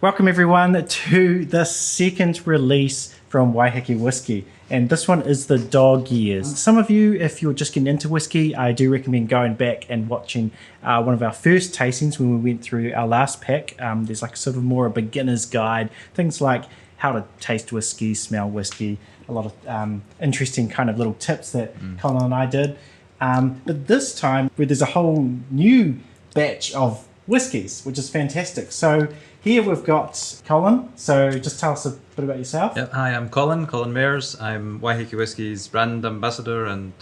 Welcome everyone to the second release from Waiheke Whisky, and this one is the dog years. Some of you, if you're just getting into whiskey, I do recommend going back and watching one of our first tastings when we went through our last pack. There's like sort of more a beginner's guide, things like how to taste whiskey, smell whiskey, a lot of interesting kind of little tips that Colin and I did. But this time, where there's a whole new batch of whiskies, which is fantastic. So here we've got Colin. So just tell us a bit about yourself. Yep. Hi, I'm Colin Mairs. I'm Waiheke Whisky's brand ambassador and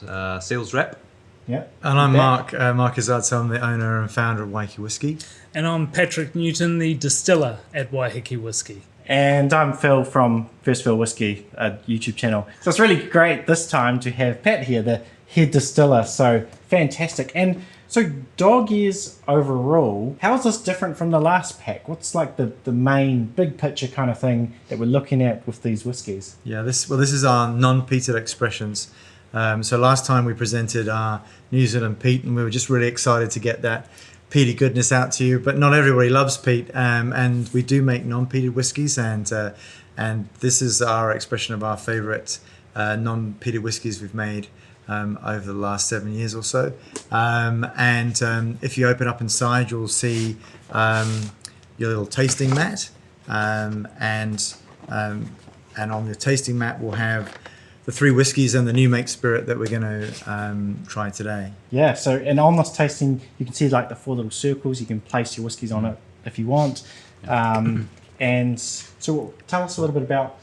sales rep. Yeah. And I'm Mark Izzard, so I'm the owner and founder of Waiheke Whisky. And I'm Patrick Newton, the distiller at Waiheke Whisky. And I'm Phil from First Phil Whisky, a YouTube channel. So it's really great this time to have Pat here, the head distiller. So fantastic. And so dog years overall, how is this different from the last pack? What's like the main big picture kind of thing that we're looking at with these whiskies? Yeah, this is our non-peated expressions. So last time we presented our New Zealand peat, and we were just really excited to get that peaty goodness out to you. But not everybody loves peat, and we do make non-peated whiskies, and this is our expression of our favourite non-peated whiskies we've made over the last 7 years or so. If you open up inside, you'll see your little tasting mat, and on the tasting mat we'll have the 3 whiskies and the new make spirit that we're going to try today. Yeah, so and on this tasting, you can see like the 4 little circles. You can place your whiskies on it if you want. And so tell us a little bit about,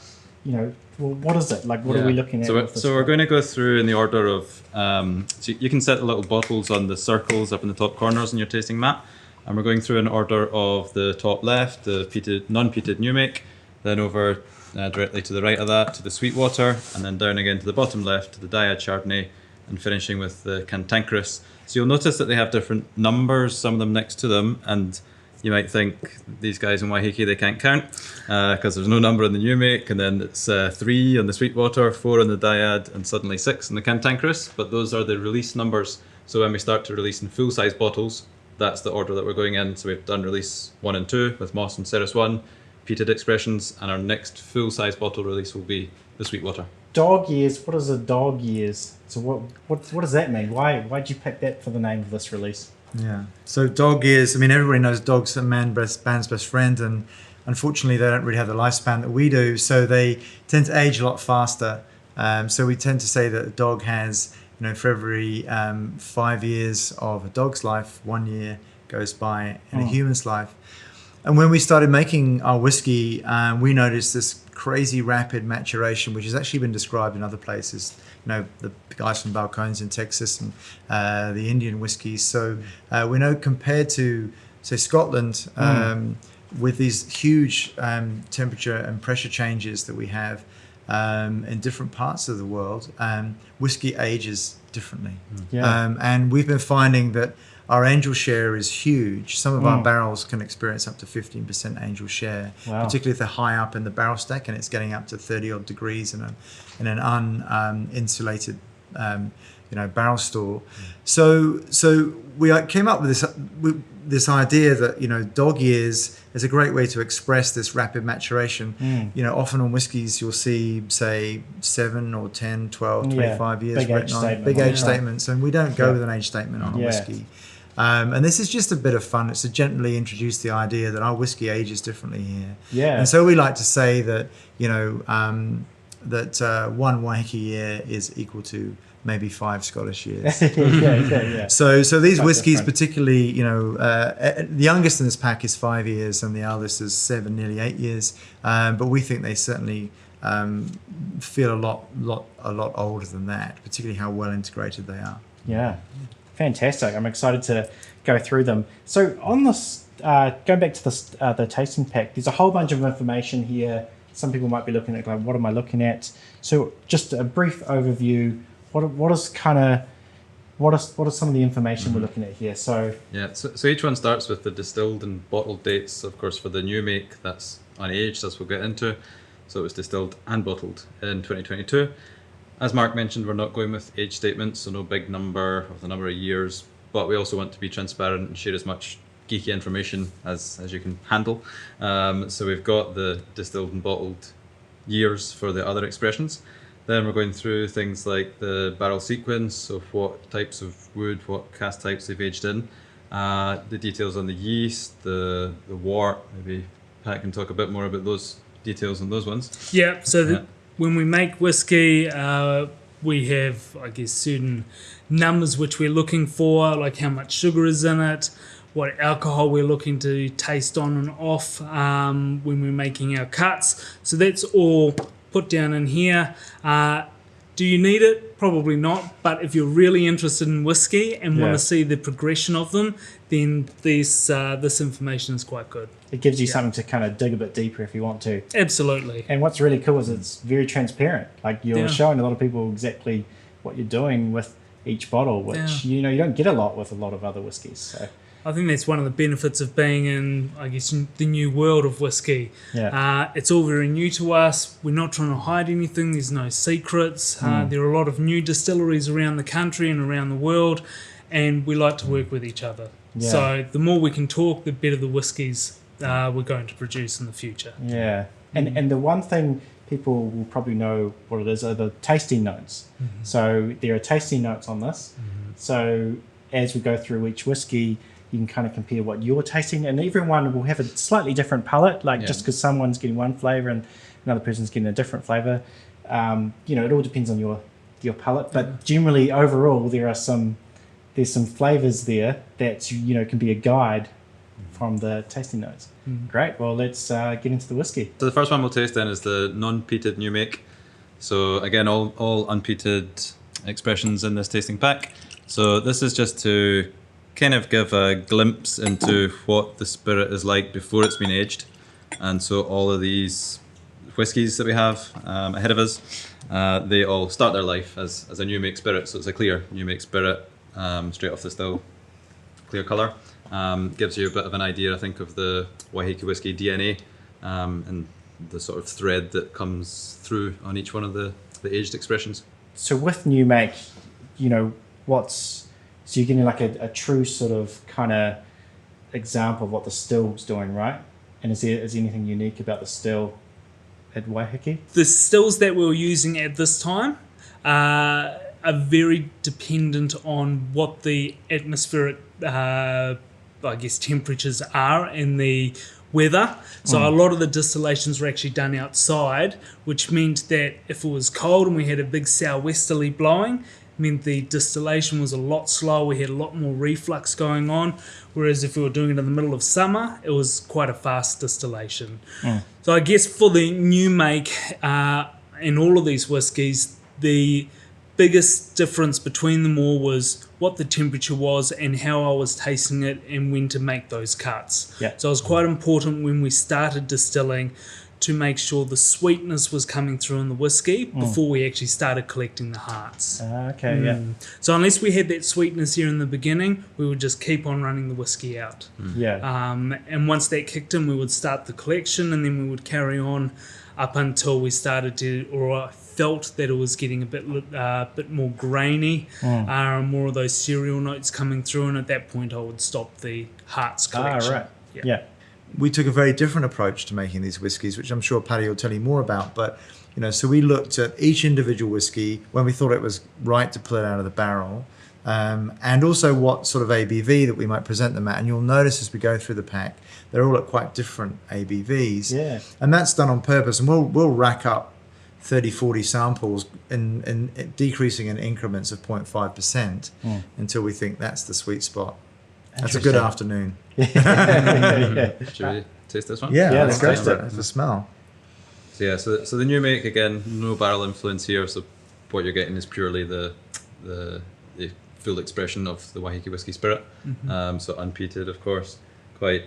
well, what is it? Like, what are we looking at? So we're going to go through in the order of, so you can set the little bottles on the circles up in the top corners in your tasting mat. And we're going through in order of the top left, the peated, non-peated new make, then over directly to the right of that to the Sweetwater, and then down again to the bottom left to the Dyad Chardonnay, and finishing with the Cantankerous. So you'll notice that they have different numbers, some of them next to them, and you might think these guys in Waiheke, they can't count because there's no number in the new make, and then it's 3 on the Sweetwater, 4 on the Dyad, and suddenly 6 in the Cantankerous. But those are the release numbers. So when we start to release in full-size bottles, that's the order that we're going in. So we've done release 1 and 2 with Moss and Ceres 1, peated expressions, and our next full-size bottle release will be the Sweetwater. Dog years. What is a dog years? So what does that mean? Why'd you pick that for the name of this release? Yeah. So dog years, I mean, everybody knows dogs are man's best friend, and unfortunately they don't really have the lifespan that we do, so they tend to age a lot faster. So we tend to say that a dog has, for every 5 years of a dog's life, 1 year goes by in a human's life. And when we started making our whiskey, we noticed this crazy rapid maturation, which has actually been described in other places. The guys from Balcones in Texas and the Indian whiskies. So we know compared to, say, Scotland, with these huge temperature and pressure changes that we have in different parts of the world, whiskey ages differently. And we've been finding that our angel share is huge. Some of our barrels can experience up to 15% angel share, particularly if they're high up in the barrel stack and it's getting up to 30 odd degrees in an uninsulated barrel store. So we came up with this idea that dog years is a great way to express this rapid maturation. Often on whiskies you'll see, say, 7 or 10, 12, 25 years written on big age statements, and we don't go with an age statement on a whiskey. And this is just a bit of fun. It's to gently introduce the idea that our whiskey ages differently here. And so we like to say that that 1 Waiheke year is equal maybe 5 Scottish years. So these whiskies, particularly, the youngest in this pack is 5 years, and the eldest is 7, nearly 8 years. But we think they certainly feel a lot older than that, particularly how well integrated they are. Yeah, fantastic. I'm excited to go through them. So on this, going back to this, the tasting pack, there's a whole bunch of information here. Some people might be looking at, like, what am I looking at? So just a brief overview. What is some of the information we're looking at here? So each one starts with the distilled and bottled dates. Of course, for the new make, that's unaged, as we'll get into. So it was distilled and bottled in 2022. As Mark mentioned, we're not going with age statements, so no big number of the number of years, but we also want to be transparent and share as much geeky information as you can handle. So we've got the distilled and bottled years for the other expressions. Then we're going through things like the barrel sequence of what types of wood, what cask types they've aged in, the details on the yeast, the wort. Maybe Pat can talk a bit more about those details on those ones. Yeah, so when we make whiskey, we have, I guess, certain numbers which we're looking for, like how much sugar is in it, what alcohol we're looking to taste on and off when we're making our cuts. So that's all put down in here. Do you need it? Probably not. But if you're really interested in whiskey and want to see the progression of them, then this information is quite good. It gives you something to kind of dig a bit deeper if you want to. Absolutely. And what's really cool is it's very transparent. Like you're showing a lot of people exactly what you're doing with each bottle, which you don't get a lot with a lot of other whiskies. So I think that's one of the benefits of being in, I guess, the new world of whiskey. Yeah. It's all very new to us. We're not trying to hide anything. There's no secrets. There are a lot of new distilleries around the country and around the world, and we like to work with each other. Yeah. So the more we can talk, the better the whiskies we're going to produce in the future. Yeah. And the one thing people will probably know what it is are the tasting notes. So there are tasting notes on this. So as we go through each whiskey, you can kind of compare what you're tasting, and everyone will have a slightly different palate. Like just because someone's getting one flavor and another person's getting a different flavor, it all depends on your palate. But generally, overall, there's some flavors there that can be a guide from the tasting notes. Great. Well, let's get into the whiskey. So the first one we'll taste then is the non-peated new make. So again, all unpeated expressions in this tasting pack. So this is just to kind of give a glimpse into what the spirit is like before it's been aged. And so all of these whiskies that we have ahead of us, they all start their life as a new make spirit. So it's a clear new make spirit, straight off the still, clear colour. Gives you a bit of an idea, I think, of the Waiheke Whisky DNA and the sort of thread that comes through on each one of the aged expressions. So with new make, so you're getting like a true sort of kind of example of what the still's doing, right? And is there anything unique about the still at Waiheke? The stills that we were using at this time are very dependent on what the atmospheric temperatures are and the weather. So a lot of the distillations were actually done outside, which meant that if it was cold and we had a big southwesterly blowing, it meant the distillation was a lot slower. We had a lot more reflux going on. Whereas if we were doing it in the middle of summer, it was quite a fast distillation. So I guess for the new make in all of these whiskies, the biggest difference between them all was what the temperature was and how I was tasting it and when to make those cuts. So it was quite important when we started distilling to make sure the sweetness was coming through in the whiskey before we actually started collecting the hearts. So unless we had that sweetness here in the beginning, we would just keep on running the whiskey out. And once that kicked in, we would start the collection, and then we would carry on up until we started to, or I felt that it was getting a bit more grainy, more of those cereal notes coming through, and at that point I would stop the hearts collection. We took a very different approach to making these whiskies, which I'm sure Paddy will tell you more about. But so we looked at each individual whiskey when we thought it was right to pull it out of the barrel, and also what sort of ABV that we might present them at. And you'll notice as we go through the pack, they're all at quite different ABVs. And that's done on purpose. And we'll rack up 30, 40 samples in decreasing in increments of 0.5% until we think that's the sweet spot. That's a good afternoon. Should we taste this one? Yeah, let's taste it. It's the smell. So the new make, again, no barrel influence here. So what you're getting is purely the full expression of the Waiheke Whisky spirit. So unpeated, of course, quite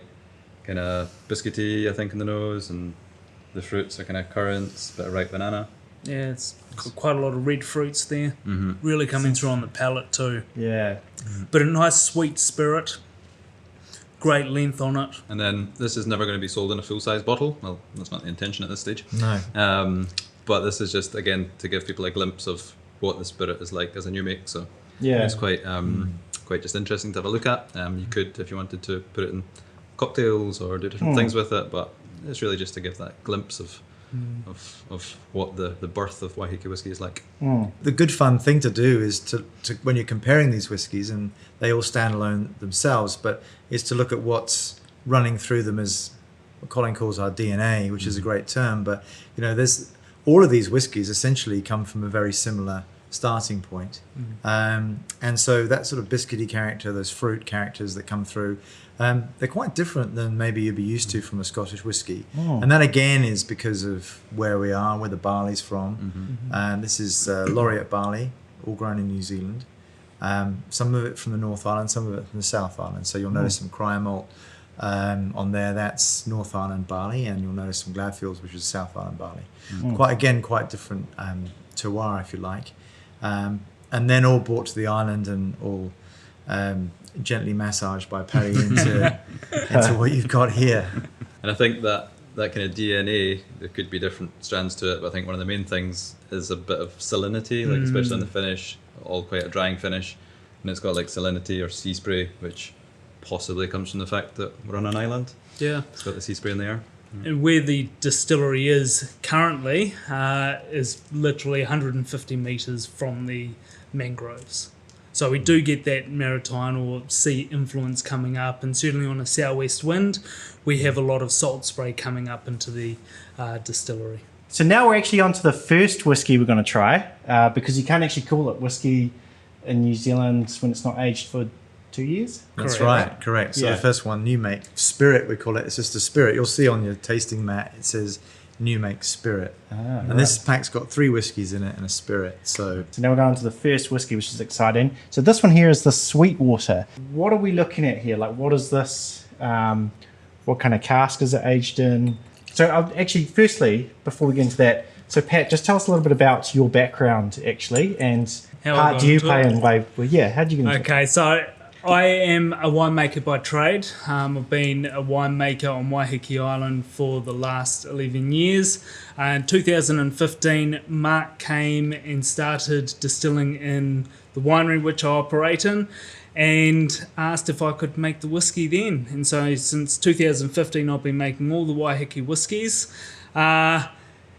kind of biscuity, I think, in the nose, and the fruits are kind of currants, bit of ripe banana. Yeah, it's got quite a lot of red fruits there. Really coming through on the palate too. But a nice sweet spirit. Great length on it. And then this is never going to be sold in a full-size bottle. Well, that's not the intention at this stage. No. But this is just, again, to give people a glimpse of what the spirit is like as a new make. So it's quite quite just interesting to have a look at. You could, if you wanted to, put it in cocktails or do different things with it, but it's really just to give that glimpse of what the birth of Waiheke Whisky is like. The good fun thing to do is to when you're comparing these whiskies, and they all stand alone themselves, but is to look at what's running through them as what Colin calls our DNA, which is a great term. But there's all of these whiskies essentially come from a very similar starting point. And so that sort of biscuity character, those fruit characters that come through, they're quite different than maybe you'd be used to from a Scottish whisky. And that again is because of where we are, where the barley's from. This is Laureate barley, all grown in New Zealand. Some of it from the North Island, some of it from the South Island. So you'll notice some cryer malt on there, that's North Island barley, and you'll notice some Gladfields, which is South Island barley. Quite different terroir, if you like. And then all brought to the island and all gently massaged by Paddy into what you've got here. And I think that kind of DNA, there could be different strands to it, but I think one of the main things is a bit of salinity, like especially on the finish, all quite a drying finish, and it's got like salinity or sea spray, which possibly comes from the fact that we're on an island. Yeah. It's got the sea spray in the air. And where the distillery is currently is literally 150 metres from the mangroves. So we do get that maritime or sea influence coming up, and certainly on a southwest wind, we have a lot of salt spray coming up into the distillery. So now we're actually on to the first whiskey we're going to try, because you can't actually call it whiskey in New Zealand when it's not aged for 2 years. That's Correct. correct. So Yeah. the first one, new make spirit, we call it. It's just a spirit. You'll see on your tasting mat it says new make spirit, and this pack's got 3 whiskies in it and a spirit. So now we're going to the first whiskey, which is exciting. So this one here is the Sweetwater. What are we looking at here? Like, what is this? What kind of cask is it aged in? So actually, firstly, before we get into that, so Pat, just tell us a little bit about your background, actually, and How I how got do you into play it? in way? Well, yeah, how do you get into it? Okay, so I am a winemaker by trade. I've been a winemaker on Waiheke Island for the last 11 years. In 2015, Mark came and started distilling in the winery which I operate in, and asked if I could make the whiskey then. And so since 2015, I've been making all the Waiheke whiskies.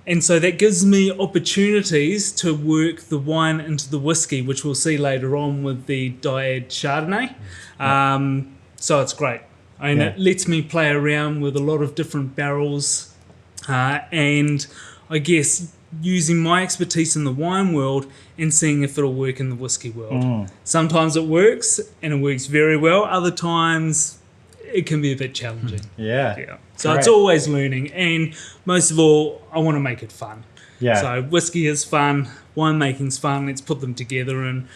And so that gives me opportunities to work the wine into the whiskey, which we'll see later on with the Dyad Chardonnay. So it's great. And it lets me play around with a lot of different barrels. And I guess using my expertise in the wine world and seeing if it'll work in the whiskey world. Sometimes it works, and it works very well. Other times it can be a bit challenging. Yeah. So Correct. it's always learning, and most of all, I want to make it fun. Yeah. So whiskey is fun, winemaking's fun. Let's put them together and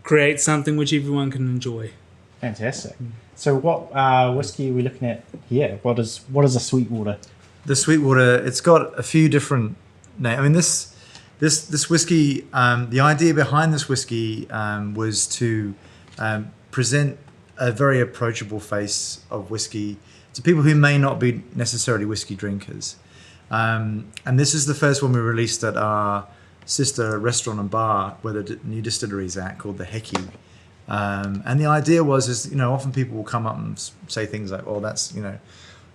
create something which everyone can enjoy. Fantastic. So what whiskey are we looking at here? What is a Sweetwater? the Sweetwater, it's got a few different names. I mean, this whiskey, the idea behind this whiskey was to present a very approachable face of whiskey to people who may not be necessarily whiskey drinkers. And this is the first one we released at our sister restaurant and bar where the new distillery is at, called the Heki. And the idea was, often people will come up and say things like, "Oh, that's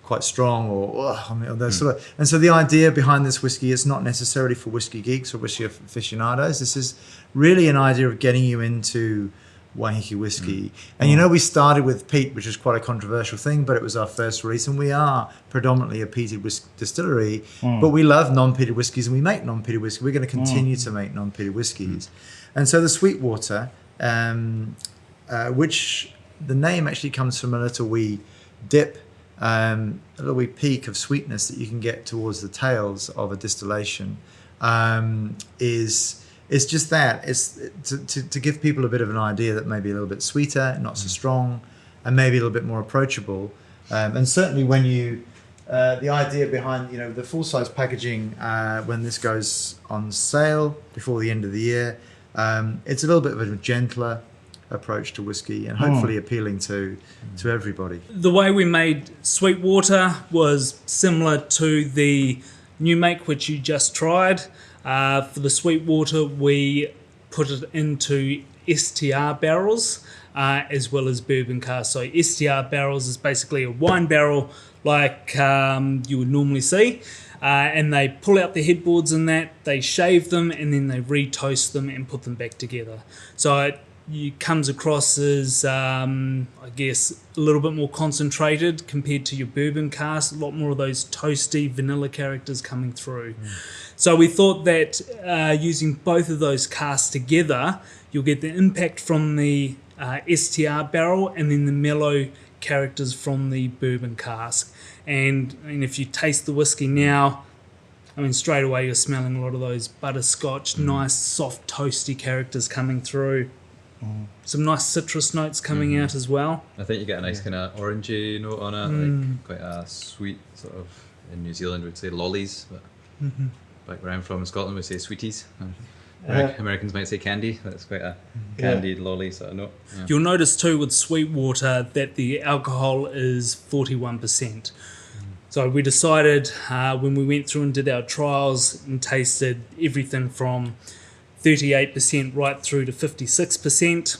quite strong," or "Oh," I mean, those sort of. And so the idea behind this whiskey is not necessarily for whiskey geeks or whiskey aficionados. This is really an idea of getting you into Waiheke Whisky. And we started with peat, which is quite a controversial thing, but it was our first release, and we are predominantly a peated distillery, but we love non-peated whiskies, and we make non-peated whiskey. We're going to continue to make non-peated whiskies. And so the Sweetwater, which the name actually comes from a little wee dip, a little wee peak of sweetness that you can get towards the tails of a distillation, is just that. It's to give people a bit of an idea that maybe a little bit sweeter, not so strong, and maybe a little bit more approachable. And certainly when the idea behind the full-size packaging, when this goes on sale before the end of the year, it's a little bit of a gentler approach to whiskey and hopefully appealing to everybody. The way we made Sweetwater was similar to the new make which you just tried. For the Sweetwater, we put it into STR barrels, as well as bourbon casks. So STR barrels is basically a wine barrel like you would normally see. And they pull out the headboards in that, they shave them, and then they re-toast them and put them back together. So it comes across as, I guess, a little bit more concentrated compared to your bourbon cask, a lot more of those toasty vanilla characters coming through. So we thought that using both of those casks together, you'll get the impact from the STR barrel and then the mellow characters from the bourbon cask. And if you taste the whiskey now, I mean, straight away you're smelling a lot of those butterscotch, nice, soft, toasty characters coming through. Some nice citrus notes coming out as well. I think you get a nice kind of orangey note on it, like quite a sweet sort of, in New Zealand we'd say lollies, but back where I'm from in Scotland we say sweeties. Americans might say candy. That's quite a candied lolly sort of note. Yeah. You'll notice too with Sweetwater that the alcohol is 41%. So we decided when we went through and did our trials and tasted everything from 38% right through to 56%,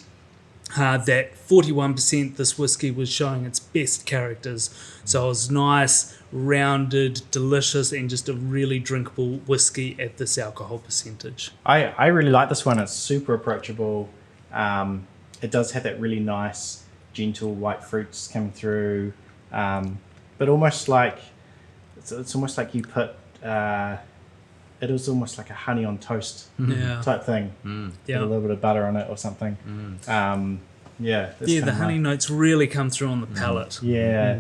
that 41% this whiskey was showing its best characters. So it was nice, rounded, delicious, and just a really drinkable whiskey at this alcohol percentage. I really like this one. It's super approachable. It does have that really nice, gentle white fruits coming through, but almost like it's almost like you put. It was almost like a honey on toast type thing. With a little bit of butter on it or something. The honey notes really come through on the palate. Yeah.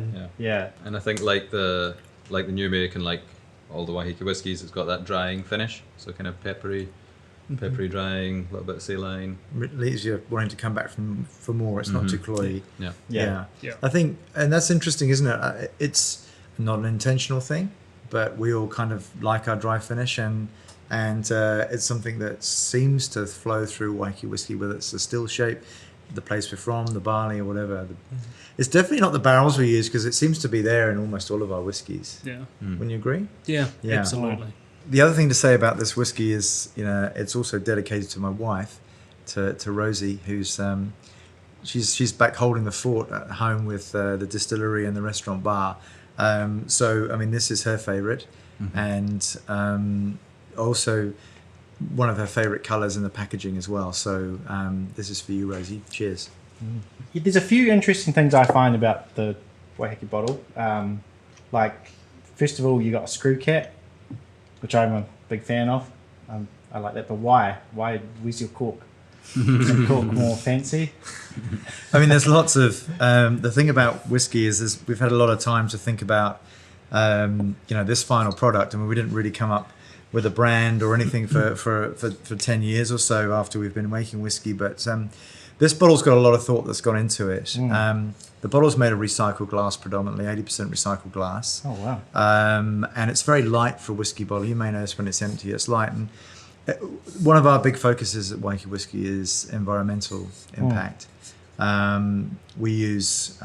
And I think like the new make and like all the Waiheke whiskies, it's got that drying finish, so kind of peppery drying, a little bit of saline. It leaves you wanting to come back for more. It's not too cloyy. Yeah. I think, and that's interesting, isn't it? It's not an intentional thing, but we all kind of like our dry finish, and it's something that seems to flow through Waiheke whiskey, whether it's the still shape, the place we're from, the barley or whatever. It's definitely not the barrels we use, because it seems to be there in almost all of our whiskies. Wouldn't you agree? Yeah, absolutely. The other thing to say about this whiskey is, it's also dedicated to my wife, to Rosie, who's she's back holding the fort at home with the distillery and the restaurant bar. So, I mean, this is her favourite, and also one of her favourite colours in the packaging as well. So, this is for you, Rosie. Cheers. There's a few interesting things I find about the Waiheke bottle. Like, first of all, you got a screw cap, which I'm a big fan of. I like that, but why? Where's your cork? Is the cork more fancy? I mean, there's lots of the thing about whiskey is we've had a lot of time to think about this final product. I mean, we didn't really come up with a brand or anything for 10 years or so after we've been making whiskey, but this bottle's got a lot of thought that's gone into it. The bottle's made of recycled glass, predominantly 80% recycled glass. Oh wow! And it's very light for a whiskey bottle. You may notice when it's empty, it's light. And one of our big focuses at Waiheke Whisky is environmental impact. We use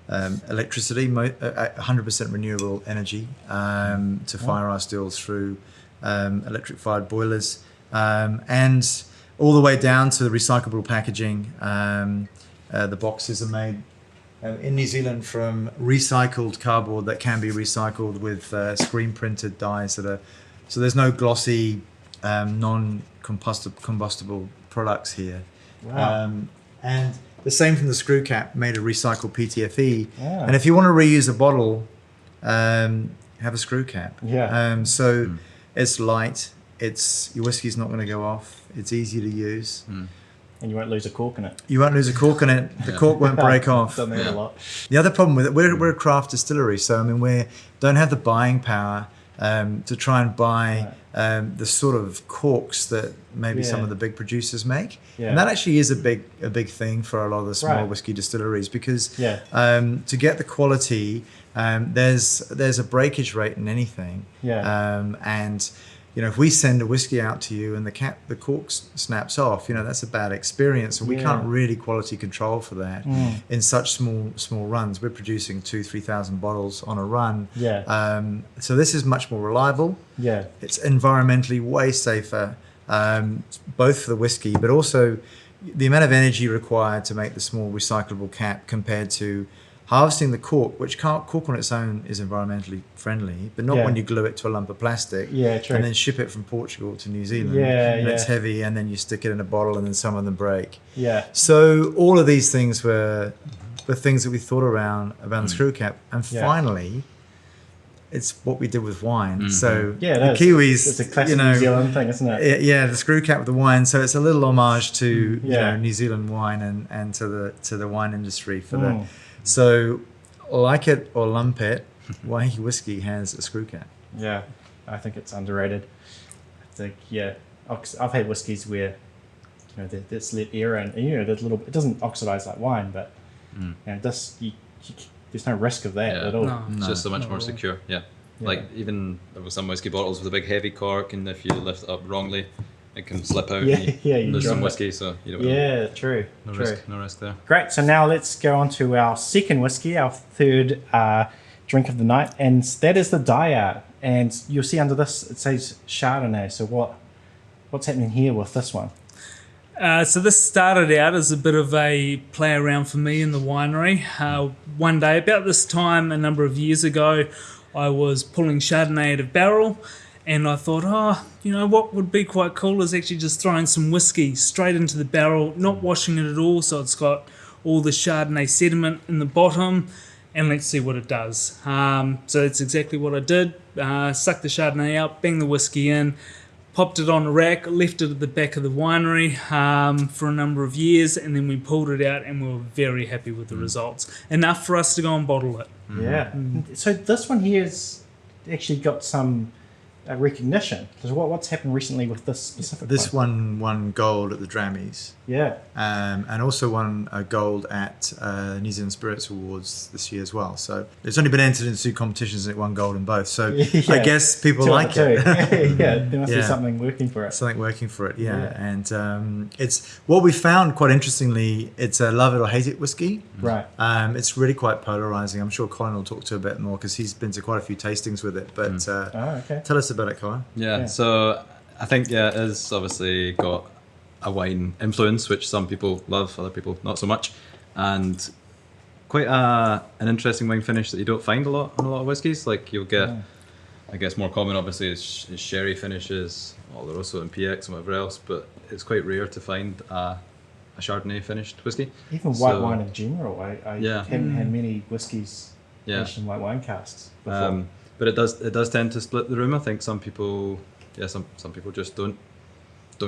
electricity, 100% renewable energy, to fire our stills through electric-fired boilers, and all the way down to the recyclable packaging. The boxes are made in New Zealand from recycled cardboard that can be recycled with screen-printed dyes that are. So there's no glossy, non-combustible products here. Wow. And the same from the screw cap, made of recycled PTFE. Yeah. And if you want to reuse a bottle, have a screw cap. Yeah. So it's light. Your whiskey's not going to go off. It's easy to use. And you won't lose a cork in it. You won't lose a cork in it. The cork won't break off. Done that a lot. The other problem with it, we're a craft distillery, so I mean we don't have the buying power to try and buy the sort of corks that maybe some of the big producers make. And that actually is a big thing for a lot of the small whiskey distilleries, because to get the quality, there's a breakage rate in anything. And if we send a whiskey out to you and the cork snaps off, that's a bad experience, and we can't really quality control for that in such small runs. We're producing 2,000-3,000 bottles on a run. So this is much more reliable. It's environmentally way safer, both for the whiskey, but also, the amount of energy required to make the small recyclable cap compared to harvesting the cork, which cork on its own is environmentally friendly, but not Yeah. when you glue it to a lump of plastic Yeah, true. and then ship it from Portugal to New Zealand. Yeah, and yeah. it's heavy, and then you stick it in a bottle, and then some of them break. Yeah. So all of these things were things that we thought around the screw cap, and Yeah. finally, it's what we did with wine. So Yeah, the it is. Kiwis, It's a classic New Zealand thing, isn't it? yeah, the screw cap with the wine. So it's a little homage to Yeah. New Zealand wine and to the wine industry for the. Mm. So, like it or lump it, Waiheke Whisky has a screw cap. Yeah, I think it's underrated. I think, yeah, I've had whiskies where, there's let air in, and there's little. It doesn't oxidize like wine, but this there's no risk of that Yeah. at all. No. It's just so much Not more at all. secure. Yeah. Yeah. Like even there was some whiskey bottles with a big heavy cork, and if you lift it up wrongly, it can slip out. Yeah, and yeah, you lose drop some it. whiskey. So you don't Yeah, true, no true. risk, no risk there. Great. So now let's go on to our second whiskey, our third drink of the night, and that is the Dyad. And you'll see under this it says Chardonnay. So what's happening here with this one? So this started out as a bit of a play around for me in the winery. One day, about this time a number of years ago, I was pulling Chardonnay out of barrel, and I thought, what would be quite cool is actually just throwing some whiskey straight into the barrel, not washing it at all, so it's got all the Chardonnay sediment in the bottom, and let's see what it does. So that's exactly what I did. Sucked the Chardonnay out, banged the whiskey in, popped it on a rack, left it at the back of the winery for a number of years, and then we pulled it out, and we were very happy with the results. Enough for us to go and bottle it. Yeah. So this one here has actually got some recognition. So what's happened recently with this specific This one? one won gold at the Drammies, Yeah. and also won a gold at New Zealand Spirits Awards this year as well. So it's only been entered into 2 competitions and it won gold in both. So Yeah. I guess people Two out like of it. two. Yeah, there must be Yeah. something working for it. Something working for it, yeah. Yeah. And it's what we found quite interestingly. It's a love it or hate it whiskey. Right. It's really quite polarizing. I'm sure Colin will talk to a bit more because he's been to quite a few tastings with it. But Oh, okay. tell us about it, Colin. Yeah. So I think it is obviously got a wine influence, which some people love, other people not so much, and quite an interesting wine finish that you don't find a lot in a lot of whiskies. Like you'll get, I guess, more common obviously is sherry finishes, Oloroso and PX and whatever else, but it's quite rare to find a Chardonnay finished whiskey. Even white wine in general. I Yeah. haven't had many whiskies Yeah. aged in white wine casks before. But it does tend to split the room. I think some people, some people just don't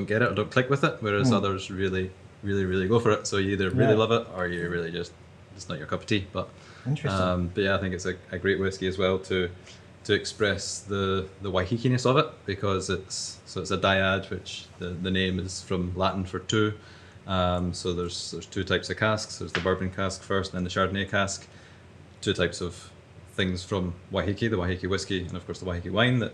get it or don't click with it, whereas others really go for it. So you either really Yeah. love it or you really just it's not your cup of tea. But Interesting. but yeah, I think it's a great whiskey as well to express the Waihekeness of it, because it's a dyad, which the name is from Latin for two. So there's 2 types of casks. There's the bourbon cask first, and then the Chardonnay cask. 2 types of things from Waiheke, the Waiheke Whisky, and of course the Waiheke wine that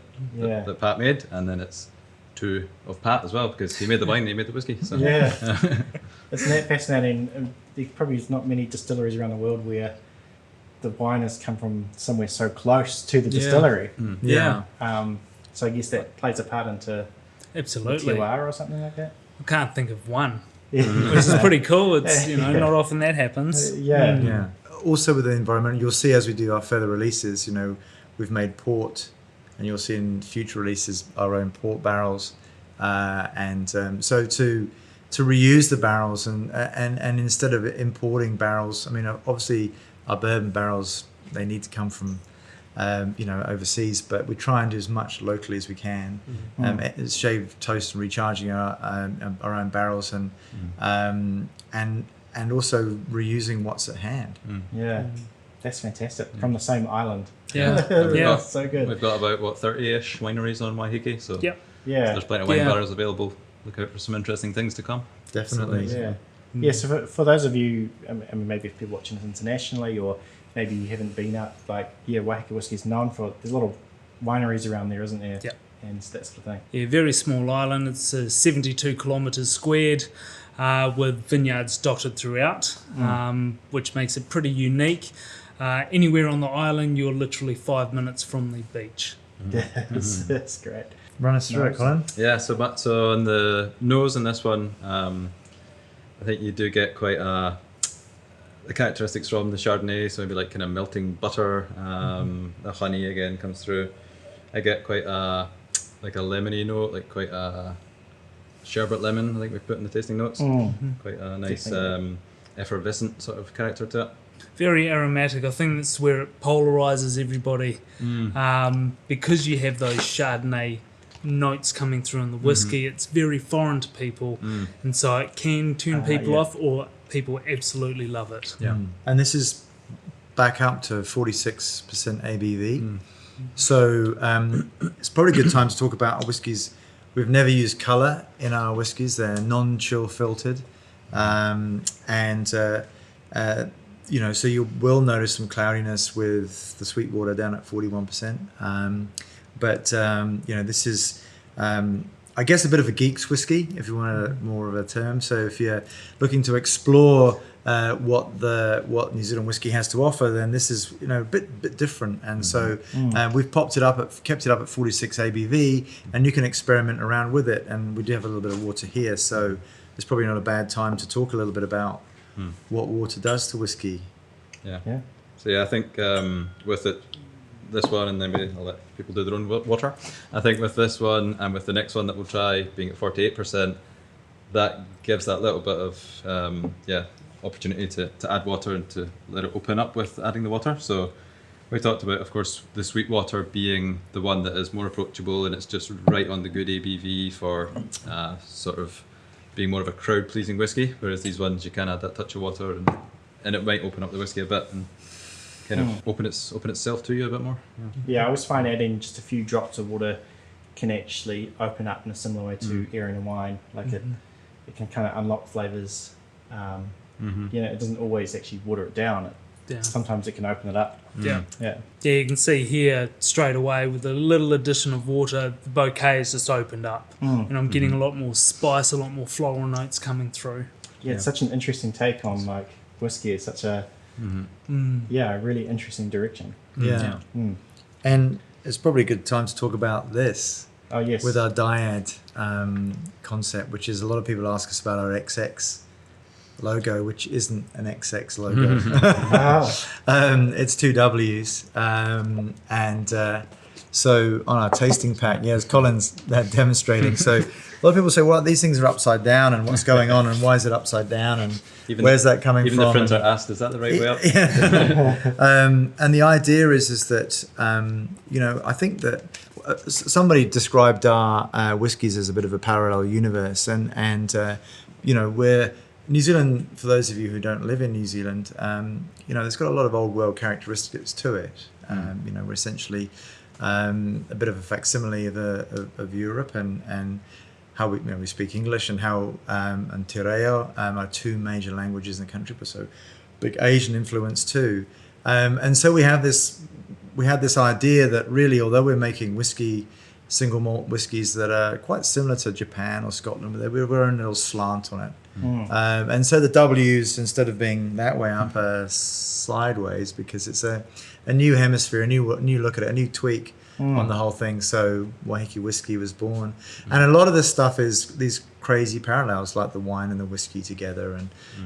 Pat made, and then it's 2 of Pat as well, because he made the wine and he made the whiskey. So. Yeah. Isn't that fascinating? There probably is not many distilleries around the world where the wine has come from somewhere so close to the distillery. Yeah. So I guess that plays a part into Absolutely. terroir or something like that. I can't think of one, Yeah. which is pretty cool. It's not often that happens. Yeah. Yeah. Also with the environment, you'll see as we do our further releases, we've made port, and you'll see in future releases our own port barrels, so to reuse the barrels and instead of importing barrels, I mean obviously our bourbon barrels, they need to come from overseas, but we try and do as much locally as we can. Shave, toast, and recharging our own barrels, and also reusing what's at hand. Yeah. That's fantastic. From the same island. Yeah. Yeah. So good. We've got about 30-ish wineries on Waiheke, so Yep. Yeah. there's plenty of wine Yeah. barrels available. Look out for some interesting things to come. Definitely. Yeah. Yeah, so for those of you, I mean, maybe if people watching this internationally, or maybe you haven't been up, Waiheke Whisky is known for, there's a lot of wineries around there, isn't there? Yep. And that sort of thing. Yeah, very small island. It's 72 kilometres squared, with vineyards dotted throughout, which makes it pretty unique. Anywhere on the island, you're literally 5 minutes from the beach. That's great. Run us through it, Colin. Yeah, so on the nose in this one, I think you do get quite the characteristics from the Chardonnay, so maybe like kind of melting butter. The honey again comes through. I get quite like a lemony note, like quite a sherbet lemon, I think we put in the tasting notes. Quite a nice effervescent sort of character to it. Very aromatic. I think that's where it polarizes everybody, because you have those Chardonnay notes coming through in the whiskey. It's very foreign to people, and so it can turn people off, or people absolutely love it. And this is back up to 46% ABV. So it's probably a good time to talk about our whiskies. We've never used colour in our whiskies. They're non-chill filtered, so you will notice some cloudiness with the Sweetwater down at 41%. This is, I guess, a bit of a geek's whiskey, if you want more of a term. So if you're looking to explore what New Zealand whiskey has to offer, then this is a bit different. And so we've kept it up at 46 ABV, and you can experiment around with it. And we do have a little bit of water here, so it's probably not a bad time to talk a little bit about what water does to whiskey. Yeah. So I think with this one, and then I'll let people do their own water. I think with this one and with the next one that we'll try, being at 48%, that gives that little bit of opportunity to add water and to let it open up with adding the water. So we talked about, of course, the Sweetwater being the one that is more approachable, and it's just right on the good ABV for sort of being more of a crowd-pleasing whiskey, whereas these ones you can add that touch of water and it might open up the whiskey a bit and kind of open itself to you a bit more. I always find adding just a few drops of water can actually open up in a similar way to airing a wine. Like it can kind of unlock flavours. It doesn't always actually water it down. Sometimes it can open it up. Yeah, you can see here straight away with a little addition of water, the bouquet has just opened up, and I'm getting a lot more spice, a lot more floral notes coming through. It's such an interesting take on like whiskey. It's such a really interesting direction. And it's probably a good time to talk about this. Oh yes, with our Dyad concept, which is a lot of people ask us about our XX logo, which isn't an XX logo. It's two W's, so on our tasting pack, as Colin's demonstrating, so a lot of people say, well, these things are upside down, and what's going on, and why is it upside down, and where's that coming from? Even the printer asked, is that the right way up? And the idea is that I think that somebody described our whiskies as a bit of a parallel universe, and we're New Zealand, for those of you who don't live in New Zealand, it's got a lot of old world characteristics to it. We're essentially a bit of a facsimile of Europe, and how we speak English, and how and Te Reo are two major languages in the country, but so big Asian influence too. And so we had this idea that really, although we're making single malt whiskies that are quite similar to Japan or Scotland, but we're a little slant on it. And so the W's, instead of being that way up, are sideways, because it's a new hemisphere, a new look at it, a new tweak on the whole thing. So Waiheke Whisky was born. And a lot of this stuff is these crazy parallels, like the wine and the whiskey together.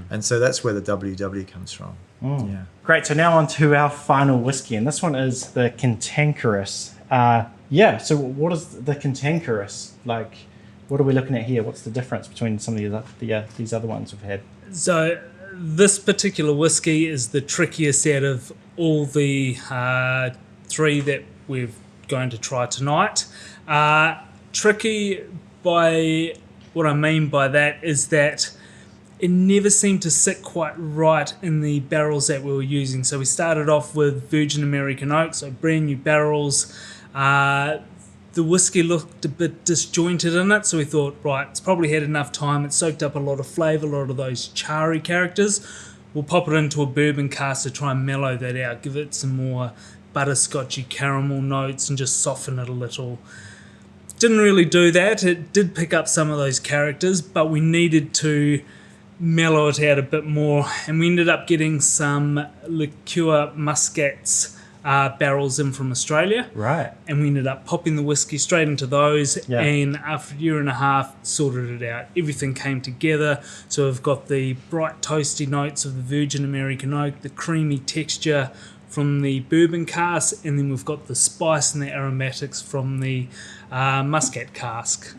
And so that's where the WW comes from. Great. So now on to our final whiskey, and this one is the Cantankerous. So what is the Cantankerous like? What are we looking at here? What's the difference between some of these other ones we've had? So this particular whiskey is the trickiest out of all the three that we're going to try tonight. Tricky, by what I mean by that is that it never seemed to sit quite right in the barrels that we were using. So we started off with virgin American oak, so brand new barrels. The whiskey looked a bit disjointed in it, so we thought, right, it's probably had enough time. It soaked up a lot of flavour, a lot of those charry characters. We'll pop it into a bourbon cask to try and mellow that out, give it some more butterscotchy caramel notes and just soften it a little. Didn't really do that. It did pick up some of those characters, but we needed to mellow it out a bit more, and we ended up getting some liqueur muscats barrels in from Australia. Right. And we ended up popping the whiskey straight into those, Yeah. and after a year and a half, sorted it out. Everything came together. So we've got the bright toasty notes of the virgin American oak, the creamy texture from the bourbon cask, and then we've got the spice and the aromatics from the muscat cask.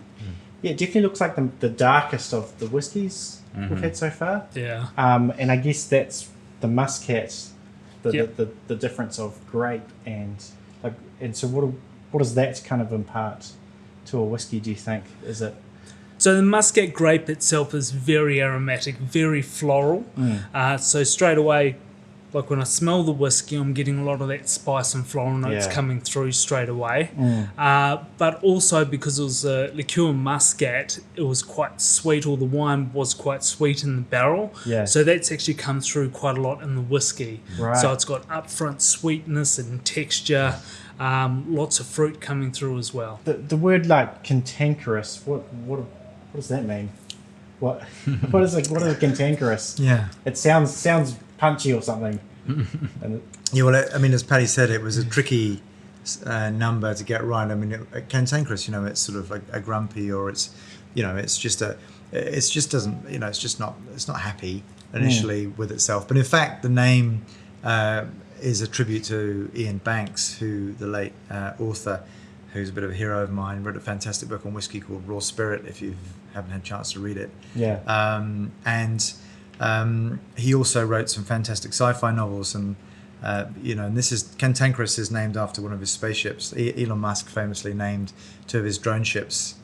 Yeah, it definitely looks like the darkest of the whiskies we've had so far. Yeah. And I guess that's the muscat, Yep. the difference of grape and so what does that kind of impart to a whiskey, do you think? Is it? So the muscat grape itself is very aromatic, very floral. So straight away, like when I smell the whiskey, I'm getting a lot of that spice and floral notes Yeah. coming through straight away. But also because it was a liqueur muscat, it was quite sweet, or the wine was quite sweet in the barrel. Yeah. So that's actually come through quite a lot in the whiskey. Right. So it's got upfront sweetness and texture, lots of fruit coming through as well. The word like cantankerous, what does that mean? What is a cantankerous? Yeah. It sounds punchy or something. And Yeah, well, I mean, as Paddy said, it was a tricky number to get right. I mean, cantankerous, it's sort of like a grumpy, or it's just not happy initially with itself. But in fact, the name is a tribute to Ian Banks, who the late author, who's a bit of a hero of mine, wrote a fantastic book on whiskey called Raw Spirit, if you haven't had a chance to read it. yeah. And he also wrote some fantastic sci-fi novels, and and this is Cantankerous is named after one of his spaceships. Elon Musk famously named two of his drone ships.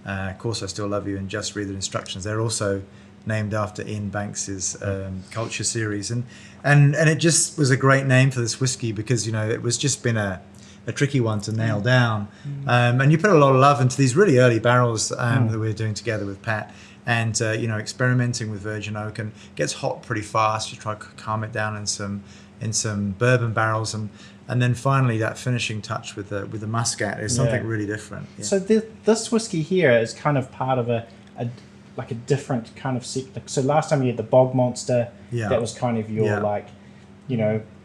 Of course, I Still Love You and Just Read the Instructions. They're also named after Ian Banks's Culture series, and it just was a great name for this whiskey because it was just been a tricky one to nail down. And you put a lot of love into these really early barrels that we're doing together with Pat, and experimenting with virgin oak, and gets hot pretty fast. You try to calm it down in some bourbon barrels, and then finally that finishing touch with the muscat is something really different. Yeah. So this whiskey here is kind of part of a different kind of set. So last time you had the Bog Monster, that was kind of your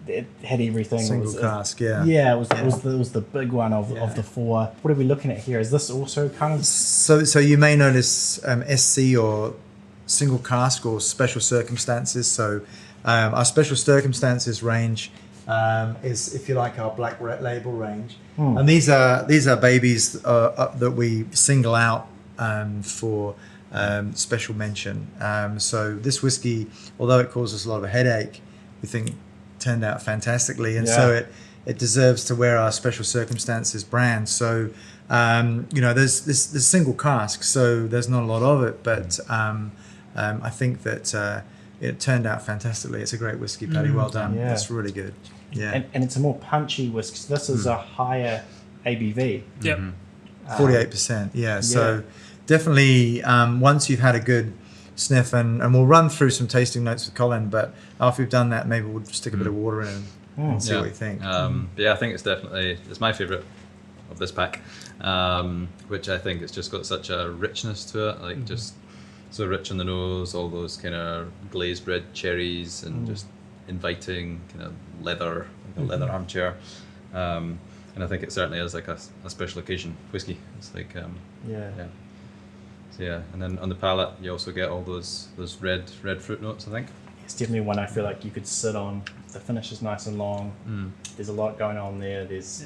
it had everything. Single cask, it was the big one of the four. What are we looking at here? Is this also kind of So you may notice SC or single cask or special circumstances. So our special circumstances range is, if you like, our black label range, and these are babies that we single out for special mention. So this whiskey, although it causes a lot of a headache, we think turned out fantastically, and so it deserves to wear our special circumstances brand. So there's this single cask, so there's not a lot of it, but I think that it turned out fantastically. It's a great whiskey, Paddy. Well done. Yeah. It's really good. Yeah. and it's a more punchy whiskey. So this is a higher ABV. Yep. 48%. Yeah. So definitely, once you've had a good sniff, and we'll run through some tasting notes with Colin, but after we've done that, maybe we'll stick a bit of water in and see what you think. But yeah, I think it's my favourite of this pack, which I think it's just got such a richness to it, like just so rich on the nose, all those kind of glazed red cherries, and just inviting kind of leather, like a leather armchair. And I think it certainly is like a special occasion whiskey. It's like So yeah, and then on the palate you also get all those red fruit notes, I think. It's definitely one I feel like you could sit on. The finish is nice and long. There's a lot going on there. There's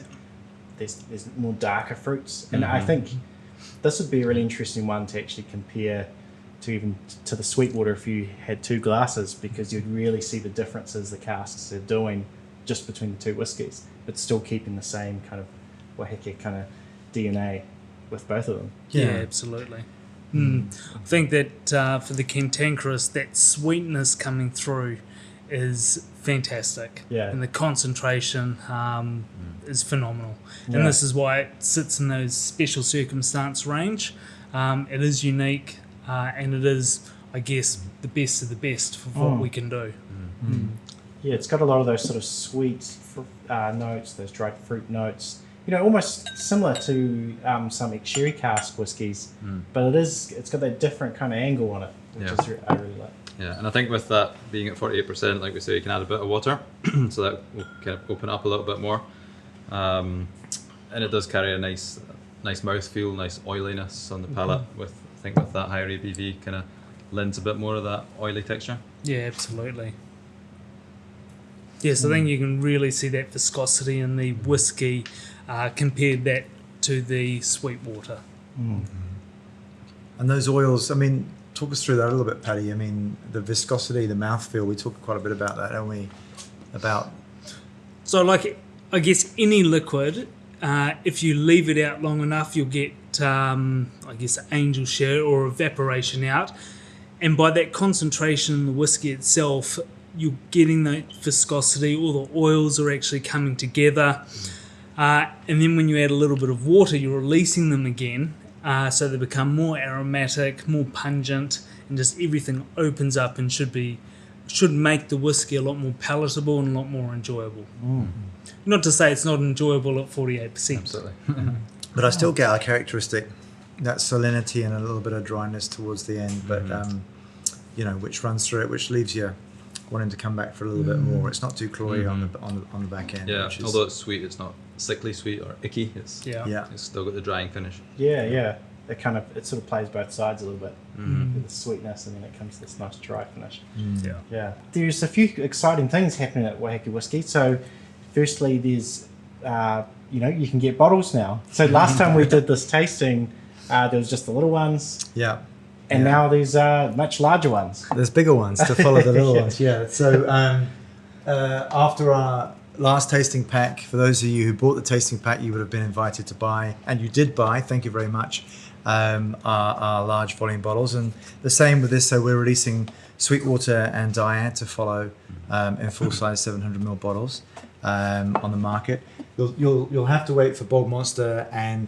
more darker fruits, and I think this would be a really interesting one to actually compare to the Sweetwater if you had two glasses, because you'd really see the differences the casks are doing just between the two whiskies, but still keeping the same kind of Waiheke kind of DNA with both of them. Yeah, absolutely. I think that for the Cantankerous, that sweetness coming through is fantastic. Yeah. And the concentration is phenomenal. Yeah. And this is why it sits in those special circumstance range. It is unique, and it is, I guess, the best of the best for what we can do. Yeah, it's got a lot of those sort of sweet notes, those dried fruit notes. Almost similar to some ex-sherry cask whiskies, but it's got that different kind of angle on it, which is I really like. Yeah, and I think with that being at 48%, like we say, you can add a bit of water, so that will kind of open up a little bit more. And it does carry a nice mouthfeel, nice oiliness on the palate. With I think with that higher ABV, kind of lends a bit more of that oily texture. Yeah, absolutely. Yes, I think you can really see that viscosity in the whiskey compared that to the Sweetwater. And those oils, I mean, talk us through that a little bit, Paddy. I mean, the viscosity, the mouthfeel, we talk quite a bit about that, don't we? So, like, I guess any liquid, if you leave it out long enough, you'll get, I guess, angel share or evaporation out. And by that concentration in the whiskey itself, you're getting that viscosity, all the oils are actually coming together. And then when you add a little bit of water, you're releasing them again. So they become more aromatic, more pungent, and just everything opens up and should make the whiskey a lot more palatable and a lot more enjoyable. Not to say it's not enjoyable at 48%. Absolutely. But I still get a characteristic, that salinity and a little bit of dryness towards the end, but which runs through it, which leaves you wanting to come back for a little bit more. It's not too cloyy on the back end. Yeah, although it's sweet, it's not sickly sweet or icky. It's still got the drying finish. Yeah. It sort of plays both sides a little bit. With the sweetness, and then it comes to this nice dry finish. Yeah. There's a few exciting things happening at Waiheke Whisky. So, firstly, there's you can get bottles now. So last time we did this tasting, there was just the little ones. Yeah. And now there's much larger ones. There's bigger ones to follow the little ones. Yeah. So after our last tasting pack, for those of you who bought the tasting pack, you would have been invited to buy, and you did buy, thank you very much, our large volume bottles. And the same with this, so we're releasing Sweetwater and Dyad to follow in full-size 700ml bottles on the market. You'll have to wait for Bog Monster and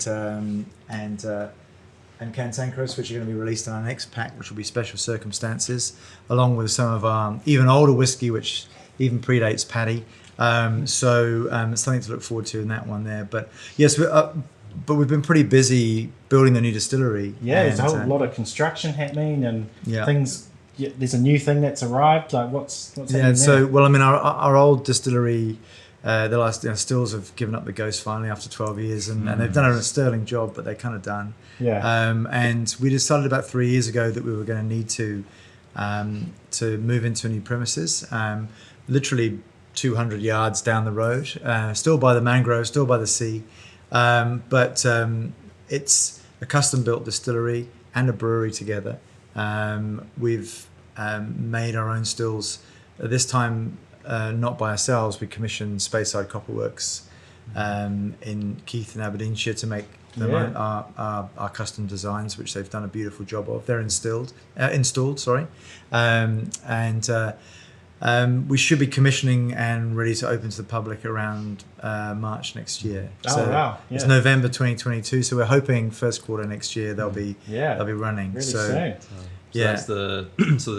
Cantankerous, which are going to be released in our next pack, which will be special circumstances, along with some of our even older whiskey, which even predates Paddy. It's something to look forward to in that one there. But yes, we've been pretty busy building the new distillery. Yeah, there's a whole lot of construction happening and things. Yeah, there's a new thing that's arrived. Like what's happening there? So well, I mean, our old distillery. The last stills have given up the ghost finally after 12 years, and they've done a sterling job, but they're kind of done. Yeah. And we decided about 3 years ago that we were going to need to move into new premises, literally 200 yards down the road, still by the mangrove, still by the sea, but it's a custom-built distillery and a brewery together. We've made our own stills this time. Not by ourselves, we commissioned Speyside Copperworks in Keith in Aberdeenshire to make our custom designs, which they've done a beautiful job of. They're installed, and we should be commissioning and ready to open to the public around March next year. Wow! Yeah. It's November 2022, so we're hoping first quarter next year they'll be running. Really soon. So that's the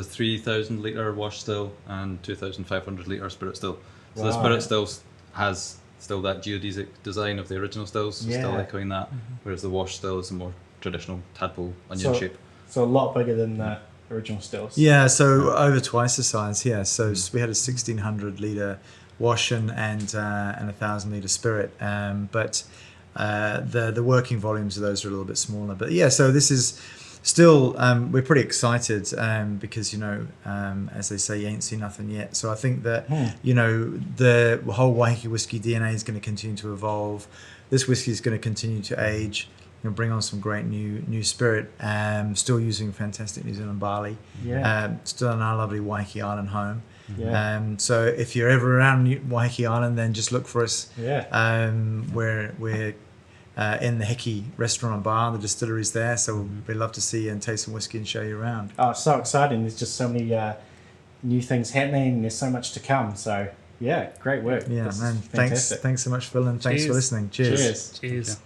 3,000 litre wash still and 2,500 litre spirit still. So the spirit still has that geodesic design of the original stills, still echoing that, whereas the wash still is a more traditional tadpole onion shape. So a lot bigger than the original stills. Yeah, so over twice the size. Yeah, so we had a 1,600 litre wash and 1,000 litre spirit, but the working volumes of those are a little bit smaller. But yeah, so this is. Still, we're pretty excited because, as they say, you ain't seen nothing yet. So I think that, the whole Waiheke Whisky DNA is going to continue to evolve. This whiskey is going to continue to age, bring on some great new spirit, still using fantastic New Zealand barley, still in our lovely Waiheke Island home. Yeah. So if you're ever around Waiheke Island, then just look for us. Yeah. We're in the Heki restaurant and bar. The distillery's there, so we'd love to see you and taste some whiskey and show you around. Oh, so exciting. There's just so many new things happening. There's so much to come. So, yeah, great work. Yeah, man. Thanks so much, Phil, and thanks for listening. Cheers. Cheers.